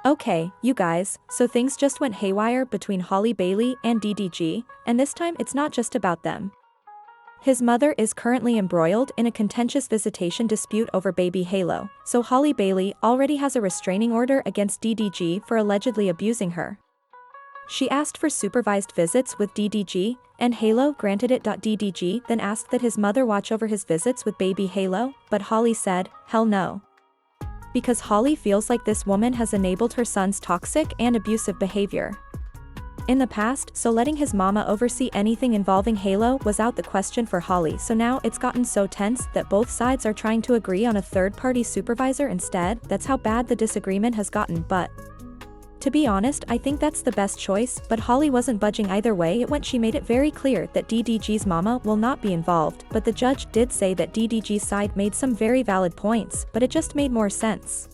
Okay, you guys, so things just went haywire between Halle Bailey and DDG, and this time it's not just about them. His mother is currently embroiled in a contentious visitation dispute over baby Halo, so Halle Bailey already has a restraining order against DDG for allegedly abusing her. She asked for supervised visits with DDG, and Halo granted it. DDG then asked that his mother watch over his visits with baby Halo, but Halle said, hell no. Because Halle feels like this woman has enabled her son's toxic and abusive behavior in the past, so letting his mama oversee anything involving Halo was out the question for Halle, so now it's gotten so tense that both sides are trying to agree on a third-party supervisor instead. That's how bad the disagreement has gotten, but to be honest, I think that's the best choice, but Halle wasn't budging either way it went. She made it very clear that DDG's mama will not be involved, but the judge did say that DDG's side made some very valid points, but it just made more sense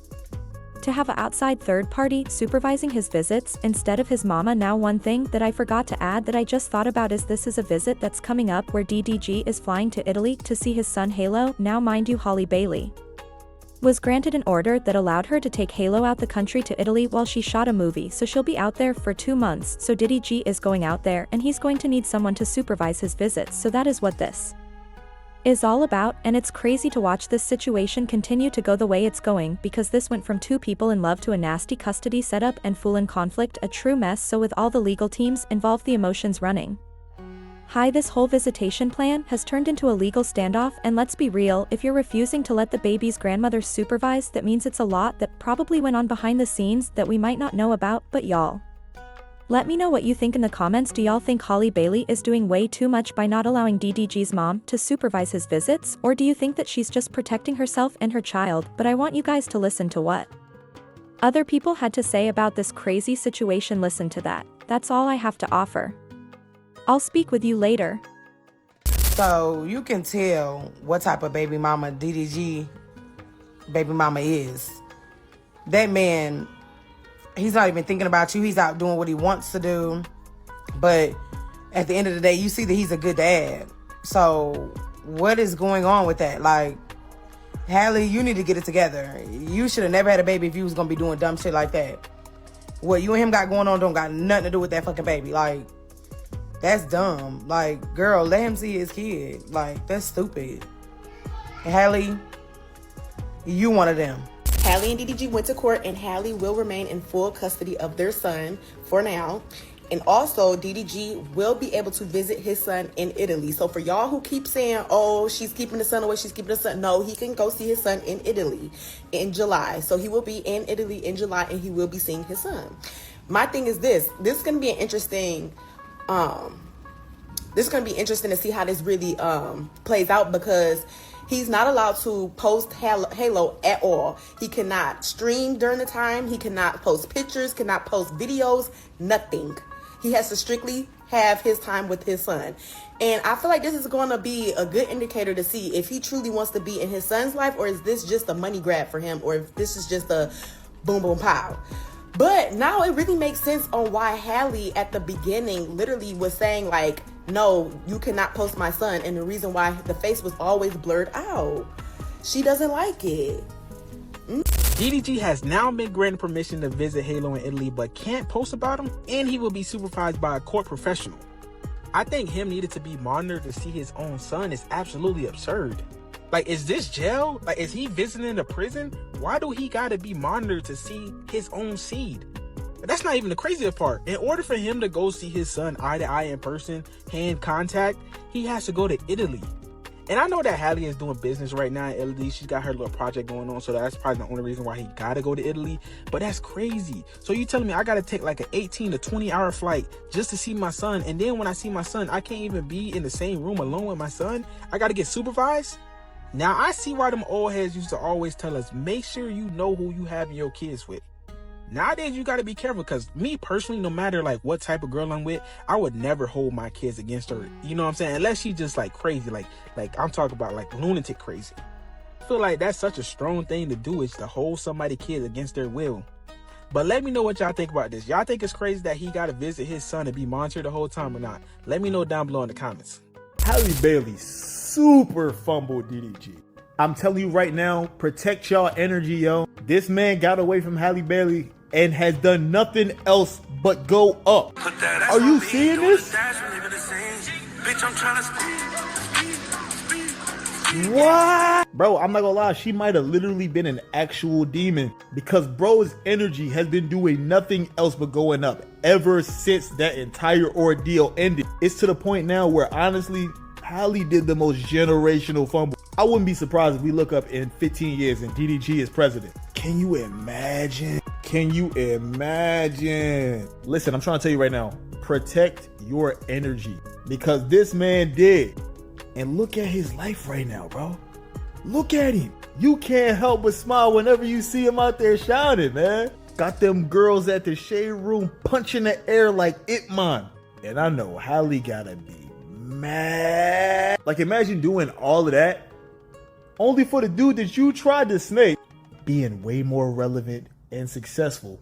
to have an outside third party supervising his visits instead of his mama. Now, one thing that I forgot to add that I just thought about is this is a visit that's coming up where DDG is flying to Italy to see his son Halo. Now mind you, Halle Bailey was granted an order that allowed her to take Halo out the country to Italy while she shot a movie, so she'll be out there for 2 months. So DDG is going out there and he's going to need someone to supervise his visits, so that is what this is all about, and it's crazy to watch this situation continue to go the way it's going, because this went from 2 people in love to a nasty custody setup and full-in conflict, a true mess. So with all the legal teams involved, the emotions running high, this whole visitation plan has turned into a legal standoff. And let's be real, if you're refusing to let the baby's grandmother supervise, that means it's a lot that probably went on behind the scenes that we might not know about. But y'all, let me know what you think in the comments. Do y'all think Halle Bailey is doing way too much by not allowing DDG's mom to supervise his visits, or do you think that she's just protecting herself and her child? But I want you guys to listen to what other people had to say about this crazy situation. Listen to that. That's all I have to offer. I'll speak with you later. So you can tell what type of baby mama DDG baby mama is. That man, he's not even thinking about you. He's out doing what he wants to do. But at the end of the day, you see that he's a good dad. So what is going on with that? Like, Halle, you need to get it together. You should have never had a baby if you was going to be doing dumb shit like that. What you and him got going on don't got nothing to do with that fucking baby. Like, that's dumb. Like, girl, let him see his kid. Like, that's stupid. Halle, you one of them. Halle and DDG went to court, and Halle will remain in full custody of their son for now. And also, DDG will be able to visit his son in Italy. So for y'all who keep saying, oh, she's keeping the son away, she's keeping the son. No, he can go see his son in Italy in July. So he will be in Italy in July, and he will be seeing his son. My thing is this. This is going to be an interesting... this is going to be interesting to see how this really plays out, because he's not allowed to post Halo at all. He cannot stream during the time. He cannot post pictures, cannot post videos, nothing. He has to strictly have his time with his son. And I feel like this is going to be a good indicator to see if he truly wants to be in his son's life, or is this just a money grab for him, or if this is just a boom, boom, pow. But now it really makes sense on why Halle at the beginning literally was saying, like, no, you cannot post my son. And the reason why the face was always blurred out. She doesn't like it. DDG has now been granted permission to visit Halo in Italy, but can't post about him, and he will be supervised by a court professional. I think him needed to be monitored to see his own son is absolutely absurd. Like, is this jail? Like, is he visiting a prison? Why do he gotta be monitored to see his own seed? That's not even the craziest part. In order for him to go see his son eye to eye in person, hand contact, he has to go to Italy. And I know that Halle is doing business right now in Italy. She's got her little project going on, so that's probably the only reason why he gotta go to Italy. But that's crazy. So you telling me I gotta take like an 18 to 20 hour flight just to see my son, and then when I see my son, I can't even be in the same room alone with my son? I gotta get supervised? Now, I see why them old heads used to always tell us, make sure you know who you having your kids with. Nowadays, you got to be careful, because me personally, no matter like what type of girl I'm with, I would never hold my kids against her. You know what I'm saying? Unless she's just like crazy, like I'm talking about like lunatic crazy. I feel like that's such a strong thing to do, is to hold somebody's kids against their will. But let me know what y'all think about this. Y'all think it's crazy that he got to visit his son and be monitored the whole time or not? Let me know down below in the comments. Halle Bailey super fumbled DDG. I'm telling you right now, protect y'all energy, yo. This man got away from Halle Bailey and has done nothing else but go up. Are you seeing this? What? Bro, I'm not gonna lie, she might have literally been an actual demon because bro's energy has been doing nothing else but going up ever since that entire ordeal ended. It's to the point now where honestly, Halle did the most generational fumble. I wouldn't be surprised if we look up in 15 years and DDG is president. Can you imagine? Can you imagine? Listen, I'm trying to tell you right now, protect your energy because this man did. And look at his life right now, bro. Look at him. You can't help but smile whenever you see him out there shining, man. Got them girls at the shade room punching the air like Ip Man. And I know Halle gotta be mad. Like imagine doing all of that only for the dude that you tried to snake being way more relevant and successful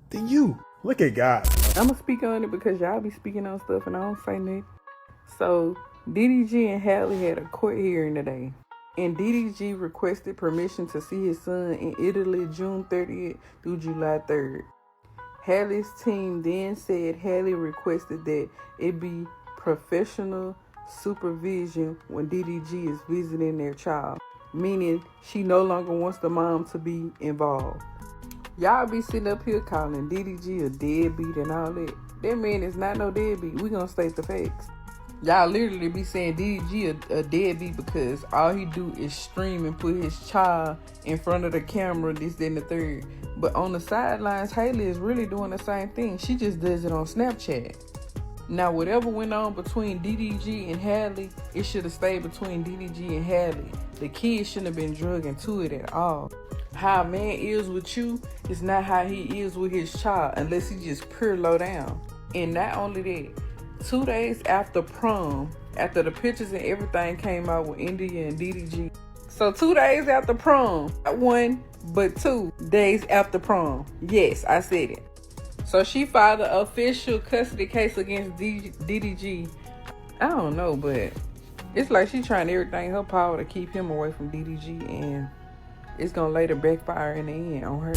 than you. Look at God. I'm gonna speak on it because y'all be speaking on stuff and I don't say nothing. So DDG and Halle had a court hearing today, and DDG requested permission to see his son in Italy June 30th through July 3rd. Halle's team then said Halle requested that it be professional supervision when DDG is visiting their child, meaning she no longer wants the mom to be involved. Y'all be sitting up here calling DDG a deadbeat and all that. That man is not no deadbeat. We gonna state the facts. Y'all literally be saying DDG a deadbeat because all he do is stream and put his child in front of the camera, this, then the third. But on the sidelines, Halle is really doing the same thing. She just does it on Snapchat. Now, whatever went on between DDG and Halle, it should have stayed between DDG and Halle. The kid shouldn't have been drugged into it at all. How a man is with you is not how he is with his child, unless he just pure low down. And not only that, 2 days after prom, after the pictures and everything came out with India and DDG. So 2 days after prom, not 1, but 2 days after prom. Yes, I said it. So she filed an official custody case against DDG. I don't know, but it's like she's trying everything in her power to keep him away from DDG, and it's gonna later backfire in the end on her.